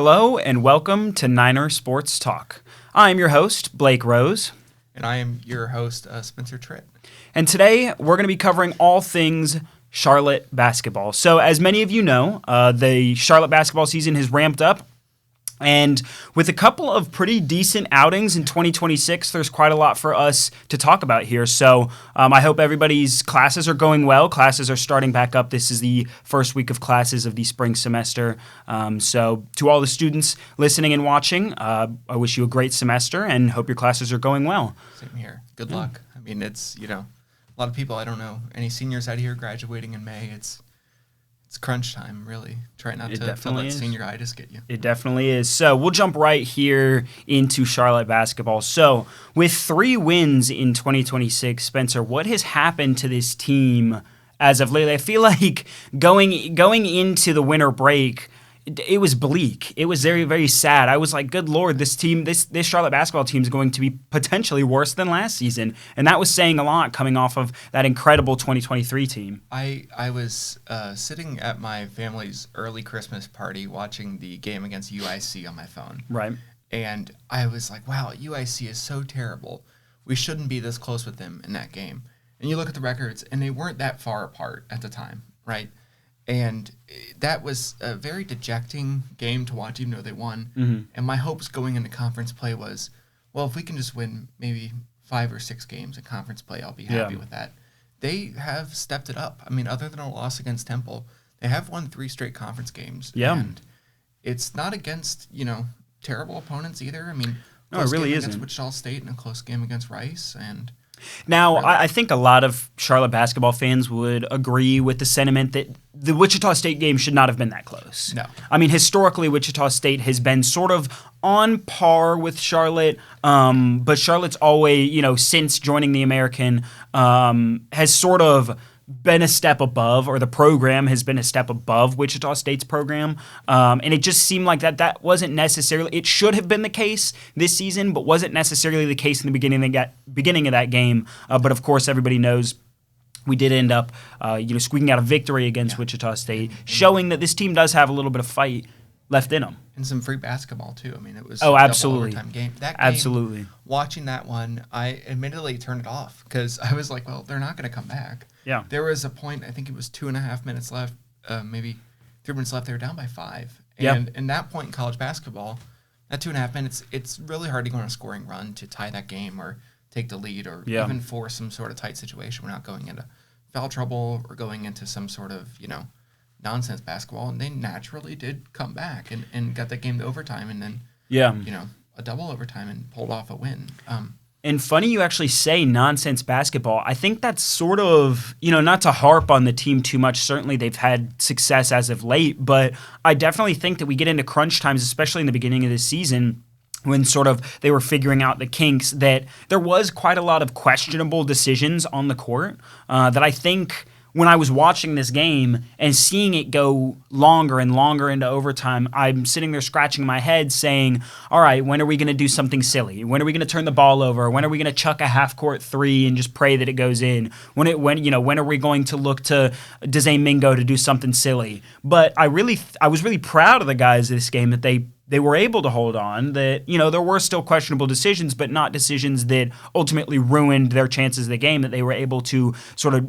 Hello and welcome to Niner Sports Talk. I'm your host, Blake Rose. And I am your host, Spencer Tritt. And today we're going to be covering all things Charlotte basketball. So as many of you know, the Charlotte basketball season has ramped up. And with a couple of pretty decent outings in 2026, there's quite a lot for us to talk about here. So I hope everybody's classes are going well. Classes are starting back up. This is the first week of classes of the spring semester. So to all the students listening and watching, I wish you a great semester and hope your classes are going well. Same here. Good luck. I mean, it's, a lot of people, I don't know, any seniors out here graduating in May, it's crunch time, really. Try not to let senioritis get you. It definitely is. So we'll jump right here into Charlotte basketball. So with 3 wins in 2026, Spencer, what has happened to this team as of lately? I feel like going into the winter break, it was bleak. It was very, very sad. I was like, good Lord, this team, this Charlotte basketball team is going to be potentially worse than last season. And that was saying a lot coming off of that incredible 2023 team. I was sitting at my family's early Christmas party watching the game against UIC on my phone. Right. And I was like, wow, UIC is so terrible. We shouldn't be this close with them in that game. And you look at the records, and they weren't that far apart at the time, right? And that was a very dejecting game to watch, even though they won. Mm-hmm. And my hopes going into conference play was, well, if we can just win maybe 5 or 6 games in conference play, I'll be happy with that. They have stepped it up. I mean, other than a loss against Temple, they have won 3 straight conference games. Yeah. And it's not against, terrible opponents either. I mean, no, it really isn't. Against Wichita State and a close game against Rice. And now, I think a lot of Charlotte basketball fans would agree with the sentiment that the Wichita State game should not have been that close. No. I mean, historically, Wichita State has been sort of on par with Charlotte, but Charlotte's always, since joining the American, has sort of been a step above, or the program has been a step above Wichita State's program. And it just seemed like that wasn't necessarily, it should have been the case this season, but wasn't necessarily the case in the beginning of that game. But of course, everybody knows we did end up, squeaking out a victory against Wichita State, showing that this team does have a little bit of fight left in them. And some free basketball, too. I mean, it was absolutely. a double overtime game. That game, absolutely. Watching that one, I admittedly turned it off because I was like, well, they're not going to come back. Yeah. There was a point, I think it was 2.5 minutes left, maybe 3 minutes left. They were down by 5. And in that point in college basketball, that 2.5 minutes, it's really hard to go on a scoring run to tie that game or take the lead or even force some sort of tight situation. We're not going into foul trouble or going into some sort of, nonsense basketball, and they naturally did come back and got that game to overtime, and then a double overtime and pulled off a win. And funny you actually say nonsense basketball. I think that's sort of, not to harp on the team too much. Certainly they've had success as of late, but I definitely think that we get into crunch times, especially in the beginning of the season, when sort of they were figuring out the kinks, that there was quite a lot of questionable decisions on the court that I think when I was watching this game and seeing it go longer and longer into overtime, I'm sitting there scratching my head saying, all right, when are we going to do something silly? When are we going to turn the ball over? When are we going to chuck a half-court 3 and just pray that it goes in? When are we going to look to Dezane Mingo to do something silly? But I was really proud of the guys this game that they were able to hold on, that, there were still questionable decisions, but not decisions that ultimately ruined their chances of the game, that they were able to sort of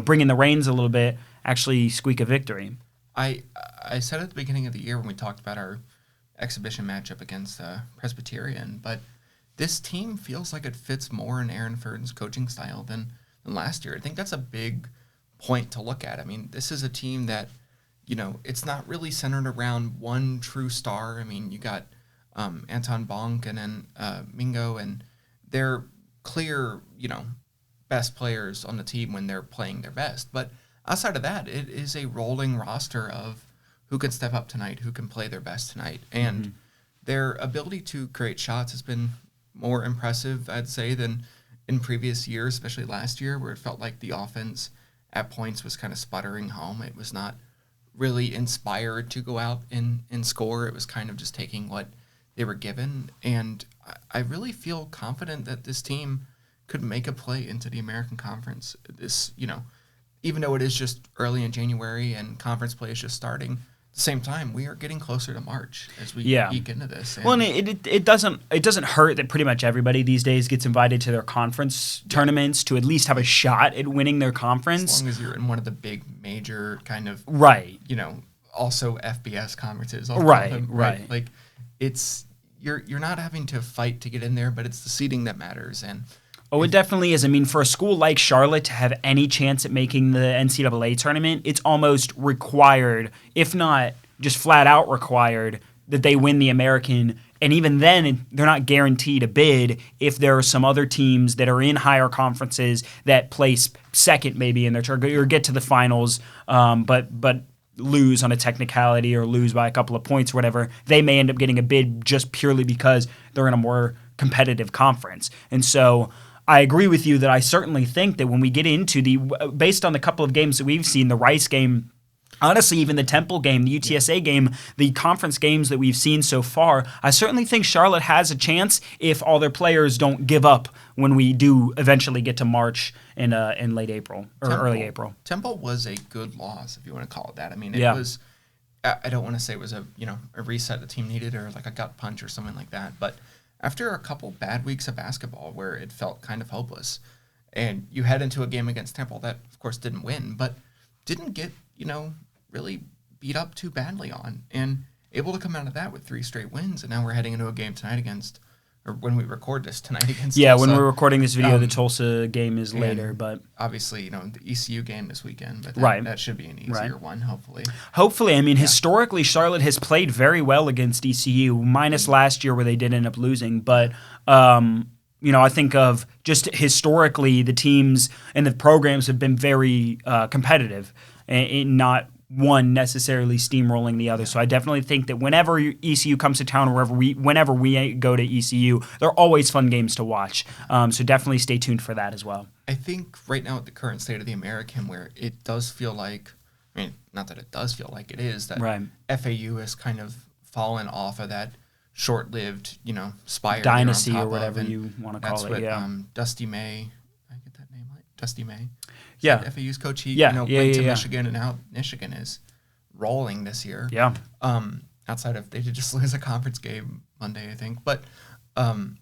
bring in the reins a little bit, actually squeak a victory. I said at the beginning of the year when we talked about our exhibition matchup against Presbyterian, but this team feels like it fits more in Aaron Furden's coaching style than last year. I think that's a big point to look at. I mean, this is a team that, it's not really centered around one true star. I mean, you got Anton Bonk and then Mingo, and they're clear, best players on the team when they're playing their best. But outside of that, it is a rolling roster of who can step up tonight, who can play their best tonight. And their ability to create shots has been more impressive, I'd say, than in previous years, especially last year, where it felt like the offense at points was kind of sputtering home. It was not really inspired to go out and score. It was kind of just taking what they were given. And I really feel confident that this team could make a play into the American Conference. This, even though it is just early in January and conference play is just starting, the same time, we are getting closer to March as we eke into this. Well, and it doesn't hurt that pretty much everybody these days gets invited to their conference tournaments to at least have a shot at winning their conference. As long as you're in one of the big major kind of also FBS conferences. Right. Like you're not having to fight to get in there, but it's the seeding that matters. And it definitely is. I mean, for a school like Charlotte to have any chance at making the NCAA tournament, it's almost required, if not just flat out required, that they win the American. And even then, they're not guaranteed a bid if there are some other teams that are in higher conferences that place second maybe in their tournament or get to the finals, but lose on a technicality or lose by a couple of points or whatever. They may end up getting a bid just purely because they're in a more competitive conference. And so I agree with you that I certainly think that when we get into based on the couple of games that we've seen, the Rice game, honestly, even the Temple game, the UTSA game, the conference games that we've seen so far, I certainly think Charlotte has a chance if all their players don't give up when we do eventually get to March in late April or early April. Temple was a good loss, if you want to call it that. I mean, it was. I don't want to say it was a reset the team needed or like a gut punch or something like that, but after a couple bad weeks of basketball where it felt kind of hopeless, and you head into a game against Temple that, of course, didn't win, but didn't get, really beat up too badly on, and able to come out of that with 3 straight wins, and now we're heading into a game tonight or when we record this tonight against Tulsa. When we're recording this video, the Tulsa game is later, but obviously, the ECU game this weekend, but that should be an easier one, hopefully. Hopefully. I mean, historically, Charlotte has played very well against ECU, minus last year where they did end up losing, but I think of just historically, the teams and the programs have been very competitive and not one necessarily steamrolling the other. So I definitely think that whenever ECU comes to town or whenever we go to ECU, they're always fun games to watch. So definitely stay tuned for that as well. I think right now at the current state of the American, where it does feel like, not that it does feel like it is, that FAU has kind of fallen off of that short-lived, spire dynasty or whatever you want to call it. That's what Dusty May, I get that name right? Dusty May. Yeah. FAU's coach. He went to Michigan, and now Michigan is rolling this year. Yeah. Outside of, they did just lose a conference game Monday, I think. But, and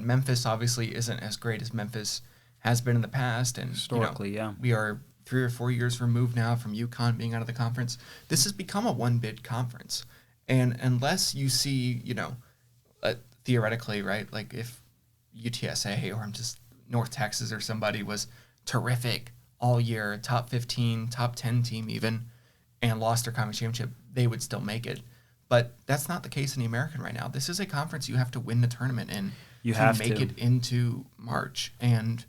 Memphis obviously isn't as great as Memphis has been in the past. And historically, we are 3 or 4 years removed now from UConn being out of the conference. This has become a one-bid conference. And unless you see, theoretically, right, like if UTSA or just North Texas or somebody was terrific all year, top 15, top 10 team even, and lost their conference championship, they would still make it. But that's not the case in the American right now. This is a conference you have to win the tournament in to make it into March. And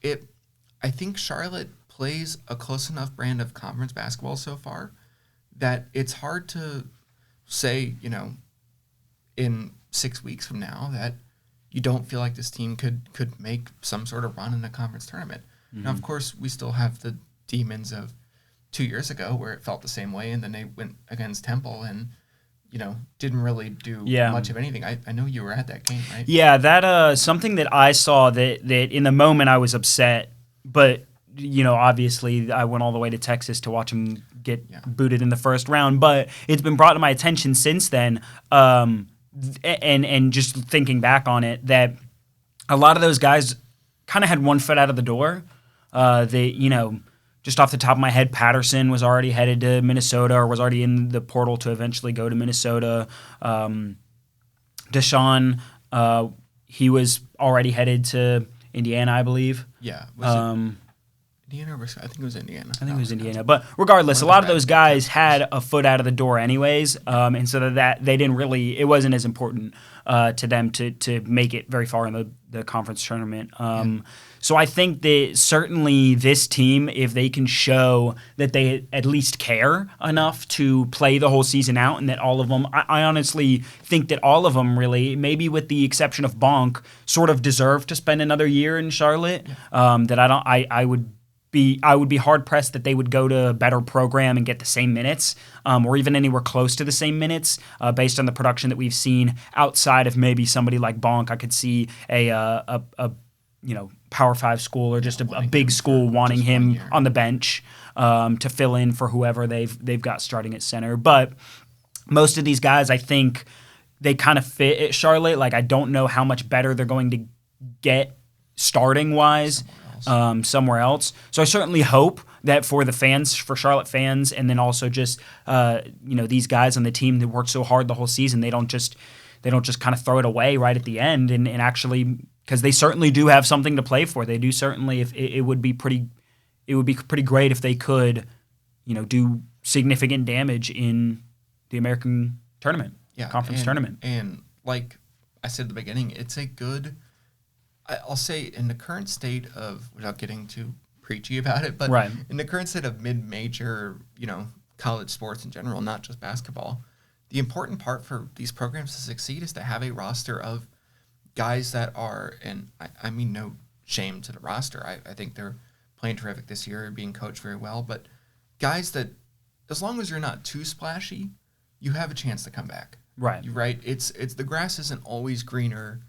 I think Charlotte plays a close enough brand of conference basketball so far that it's hard to say, in 6 weeks from now that you don't feel like this team could make some sort of run in a conference tournament. Mm-hmm. Now, of course, we still have the demons of 2 years ago where it felt the same way, and then they went against Temple and, didn't really do much of anything. I know you were at that game, right? Yeah, that something that I saw that in the moment I was upset, but, obviously I went all the way to Texas to watch them get booted in the first round, but it's been brought to my attention since then, and just thinking back on it, that a lot of those guys kind of had one foot out of the door. Just off the top of my head, Patterson was already headed to Minnesota or was already in the portal to eventually go to Minnesota. Deshaun, he was already headed to Indiana, I believe. Yeah. Was it Indiana? I think it was Indiana. I think it was Indiana. But regardless, a lot of those guys had a foot out of the door anyways, and so that they didn't really – it wasn't as important to them to make it very far in the conference tournament. So I think that certainly this team, if they can show that they at least care enough to play the whole season out, and that all of them, I honestly think that all of them really, maybe with the exception of Bonk, sort of deserve to spend another year in Charlotte. That I would be hard pressed that they would go to a better program and get the same minutes, or even anywhere close to the same minutes, based on the production that we've seen outside of maybe somebody like Bonk. I could see a Power 5 school or just a wanting big him school for wanting just 1 him year. on the bench to fill in for whoever they've got starting at center. But most of these guys, I think they kind of fit at Charlotte. Like, I don't know how much better they're going to get starting wise somewhere else. So I certainly hope that for the fans, for Charlotte fans, and then also just these guys on the team that worked so hard the whole season, they don't just kind of throw it away right at the end and actually, because they certainly do have something to play for. They do certainly. If it would be pretty great if they could, do significant damage in the American tournament, conference tournament. And like I said at the beginning, it's a good. I'll say in the current state of, without getting too preachy about it, but in the current state of mid-major, college sports in general, not just basketball, the important part for these programs to succeed is to have a roster of guys that are, and I mean no shame to the roster. I think they're playing terrific this year, being coached very well, but guys that, as long as you're not too splashy, you have a chance to come back. Right. Right. It's the grass isn't always greener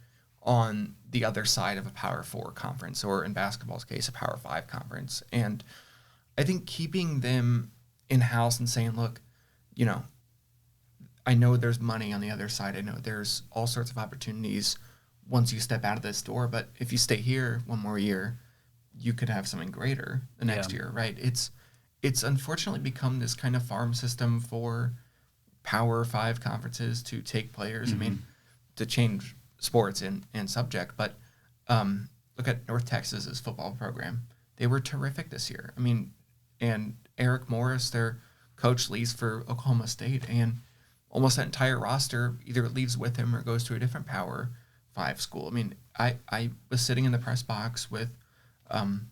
on the other side of a Power 4 conference, or in basketball's case, a Power 5 conference. And I think keeping them in-house and saying, look, I know there's money on the other side. I know there's all sorts of opportunities once you step out of this door. But if you stay here one more year, you could have something greater the next year, right? It's unfortunately become this kind of farm system for Power 5 conferences to take players. Mm-hmm. I mean, to change sports and subject. But look at North Texas's football program. They were terrific this year. I mean, and Eric Morris, their coach, leaves for Oklahoma State, and almost that entire roster either leaves with him or goes to a different Power 5 school. I mean, I was sitting in the press box with one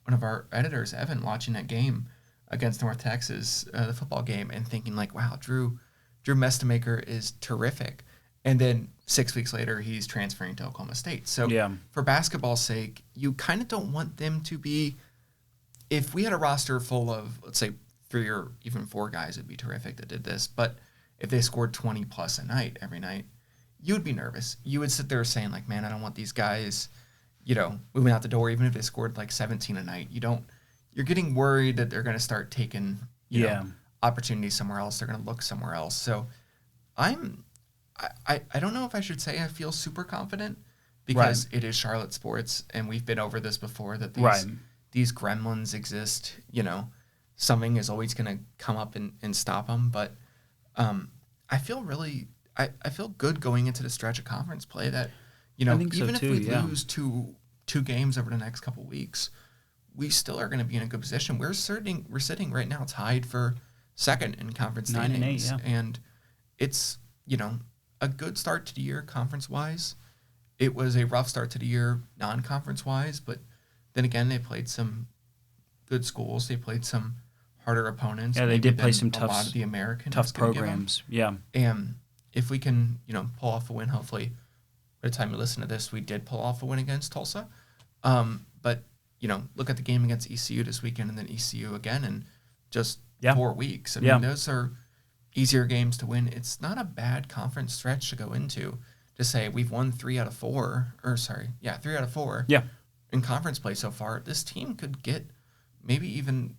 of our editors, Evan, watching that game against North Texas, the football game, and thinking like, wow, Drew Mestemaker is terrific. And then 6 weeks later, he's transferring to Oklahoma State. So for basketball's sake, you kind of don't want them to be, if we had a roster full of, let's say, 3 or even 4 guys, it'd be terrific that did this. But if they scored 20 plus a night every night, you would be nervous. You would sit there saying like, man, I don't want these guys, moving out the door, even if they scored like 17 a night. You're getting worried that they're going to start taking, opportunities somewhere else. They're going to look somewhere else. So I don't know if I should say I feel super confident, because it is Charlotte sports, and we've been over this before, that these gremlins exist. Something is always going to come up and stop them. But I feel I feel good going into the stretch of conference play that, even if we lose two games over the next couple weeks, we still are going to be in a good position. We're sitting right now tied for second in conference standings, 9-8, and it's a good start to the year conference-wise. It was a rough start to the year non-conference-wise, but then again, they played some good schools. They played some harder opponents. Yeah, they did play some a lot of the American tough programs. Yeah. And if we can, pull off a win, hopefully by the time you listen to this, we did pull off a win against Tulsa. But, look at the game against ECU this weekend, and then ECU again in just 4 weeks. I mean, those are easier games to win. It's not a bad conference stretch to go into, to say we've won 3 out of 4 in conference play so far. This team could get maybe even,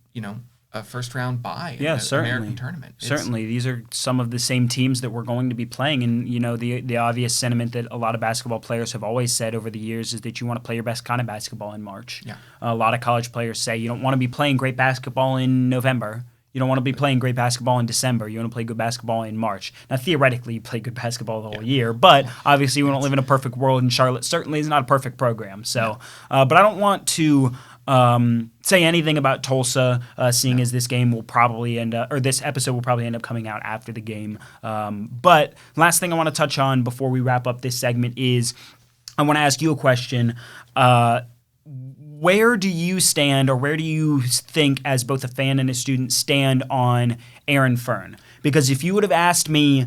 a first round bye in the American tournament. Certainly. These are some of the same teams that we're going to be playing. And, the obvious sentiment that a lot of basketball players have always said over the years is that you want to play your best kind of basketball in March. Yeah. A lot of college players say you don't want to be playing great basketball in November. You don't want to be playing great basketball in December. You want to play good basketball in March. Now, theoretically, you play good basketball the whole year, but obviously we don't live in a perfect world, and Charlotte certainly is not a perfect program. So, but I don't want to say anything about Tulsa, seeing as this game will probably this episode will probably end up coming out after the game. But last thing I want to touch on before we wrap up this segment is I want to ask you a question. Where do you stand, or where do you think, as both a fan and a student, stand on Aaron Fern? Because if you would have asked me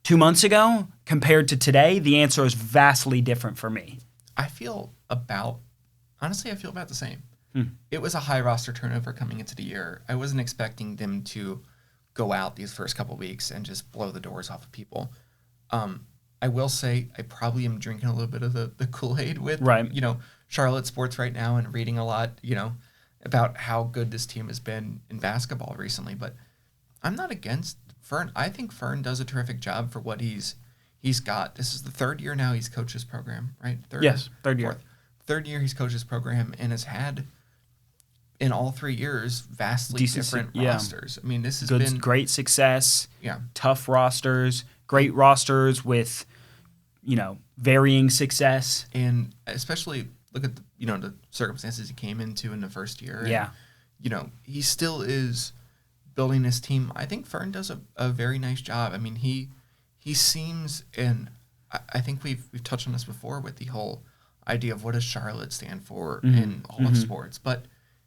2 months ago compared to today, the answer is vastly different for me. I feel about the same. It was a high roster turnover coming into the year. I wasn't expecting them to go out these first couple of weeks and just blow the doors off of people. I will say I probably am drinking a little bit of the Kool-Aid with, Charlotte sports right now and reading a lot, about how good this team has been in basketball recently. But I'm not against Fern. I think Fern does a terrific job for what he's got. This is the third year now he's coached this program, right? Third year. Third year he's coached this program and has had, in all 3 years, vastly different rosters. I mean, this has been great success. Yeah. Tough rosters, great rosters with, varying success. And especially look at the circumstances he came into in the first year. Yeah. And, he still is building this team. I think Fern does a very nice job. I mean, he seems, and I think we've touched on this before with the whole idea of what does Charlotte stand for in all of sports, but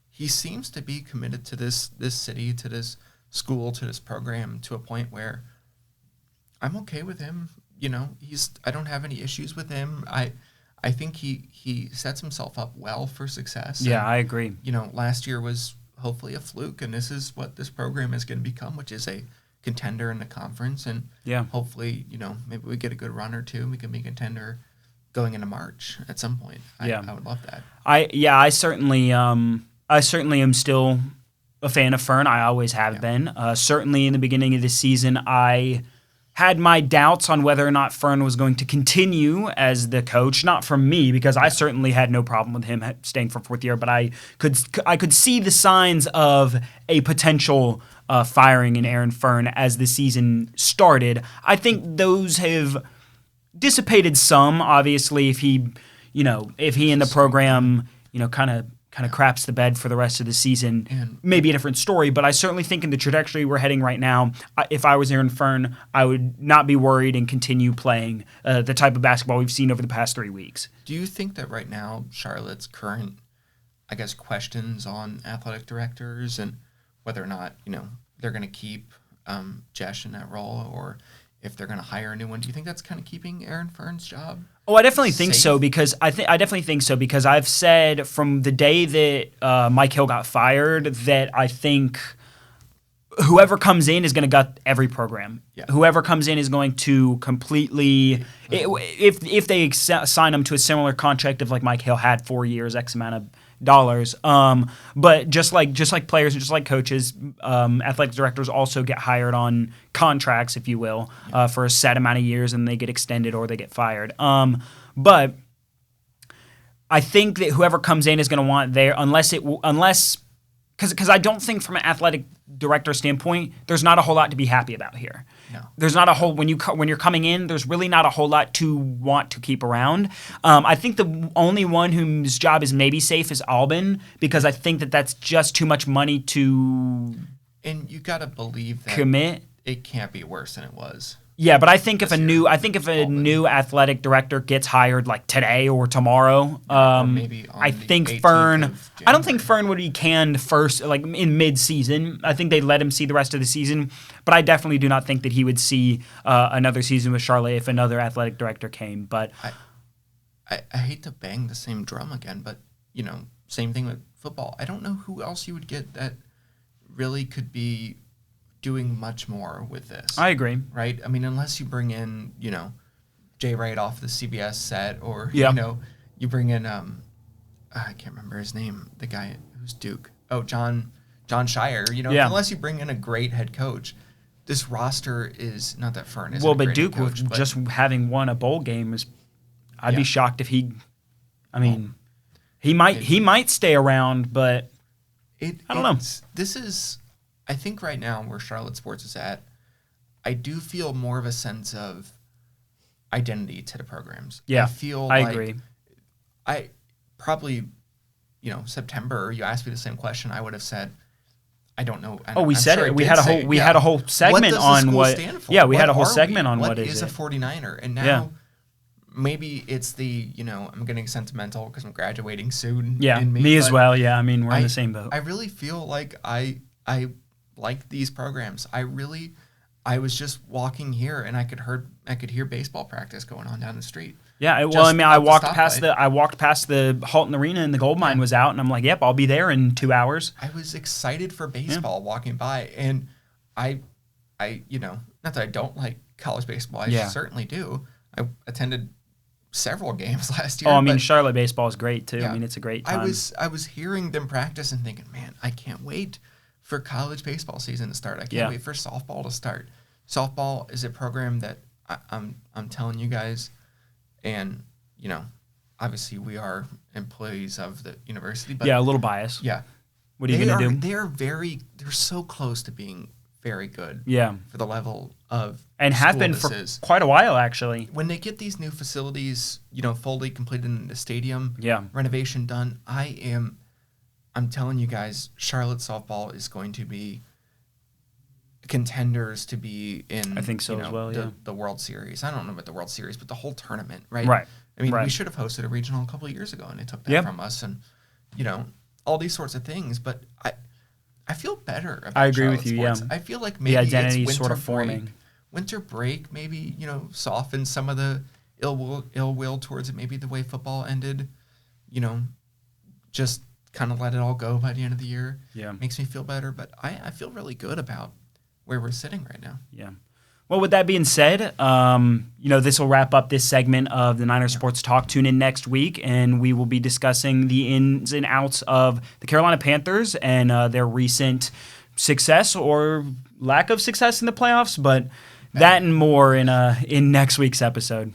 he seems to be committed to this city, to this school, to this program, to a point where I'm okay with him. I don't have any issues with him. I think he sets himself up well for success. Yeah, I agree. Last year was hopefully a fluke, and this is what this program is going to become, which is a contender in the conference. And hopefully, maybe we get a good run or two. We can be a contender going into March at some point. I would love that. I certainly am still a fan of Fern. I always have been. Certainly in the beginning of the season, I had my doubts on whether or not Fern was going to continue as the coach. Not from me, because I certainly had no problem with him staying for fourth year, but I could see the signs of a potential firing in Aaron Fern as the season started. I think those have dissipated some. Obviously, if he in the program, kind of craps the bed for the rest of the season, maybe a different story. But I certainly think in the trajectory we're heading right now, if I was Aaron Fern, I would not be worried and continue playing the type of basketball we've seen over the past 3 weeks. Do you think that right now Charlotte's current, questions on athletic directors and whether or not, they're going to keep Jesh in that role, or if they're going to hire a new one, do you think that's kind of keeping Aaron Fern's job? Oh, I definitely think so, because I definitely think so, because I've said from the day that Mike Hill got fired that I think whoever comes in is going to gut every program. Yeah. Whoever comes in is going to completely, if they sign him to a similar contract of like Mike Hill had 4 years, X amount of dollars. But just like players and just like coaches, athletic directors also get hired on contracts, if you will, for a set amount of years, and they get extended or they get fired. But I think that whoever comes in is going to want because I don't think from an athletic director standpoint, there's not a whole lot to be happy about here. No. There's not a whole when you're coming in. There's really not a whole lot to want to keep around. I think the only one whose job is maybe safe is Albin, because I think that that's just too much money to. And you got to believe that commit. It can't be worse than it was. Yeah, but I think if a new athletic director gets hired like today or tomorrow, or maybe on I think Fern. I don't think Fern would be canned first, like in mid-season. I think they'd let him see the rest of the season, but I definitely do not think that he would see another season with Charlotte if another athletic director came. But I hate to bang the same drum again, but same thing with football. I don't know who else you would get that really could be doing much more with this. I agree. Right? I mean, unless you bring in, Jay Wright off the CBS set, or, you bring in, I can't remember his name, the guy who's Duke. Oh, John Shire. Unless you bring in a great head coach, this roster is not that Fern is. Well, but Duke, with just having won a bowl game, I'd be shocked if he. I mean, he might stay around, but I don't know. This is. I think right now where Charlotte sports is at, I do feel more of a sense of identity to the programs. Yeah, I agree. I probably, September, you asked me the same question, I would have said, I don't know. We said it. We had a whole segment on what. Yeah, we had a whole segment on what is a 49er, and now maybe it's the I'm getting sentimental because I'm graduating soon. Yeah, me as well. Yeah, I mean we're in the same boat. I really feel like I like these programs. I was just walking here and I could hear baseball practice going on down the street. Yeah, I walked past the Halton Arena and the gold mine was out, and I'm like, yep, I'll be there in 2 hours. I was excited for baseball walking by, and I not that I don't like college baseball, I certainly do. I attended several games last year. Oh, I mean, but Charlotte baseball is great too. yeah, I mean, it's a great time. I was hearing them practice and thinking, man, I can't wait for college baseball season to start. I can't wait for softball to start. Softball is a program that I'm telling you guys, and obviously we are employees of the university, but a little bias. Yeah, what are you gonna do? They're so close to being very good. Yeah, for the level of and have been for quite a while actually. When they get these new facilities, fully completed in the stadium, renovation done, I'm telling you guys, Charlotte softball is going to be contenders to be in. I think so as well. The World Series. I don't know about the World Series, but the whole tournament, right? Right. I mean, we should have hosted a regional a couple of years ago, and they took that from us, and all these sorts of things. But I feel better about I agree Charlotte with you. sports. Yeah. I feel like maybe the identity it's is sort of forming. Break. Winter break maybe softens some of the ill will towards it. Maybe the way football ended, just kind of let it all go by the end of the year. Yeah, makes me feel better. But I feel really good about where we're sitting right now. Yeah. Well, with that being said, this will wrap up this segment of the Niners Sports Talk. Tune in next week, and we will be discussing the ins and outs of the Carolina Panthers and their recent success or lack of success in the playoffs, but that and more in next week's episode.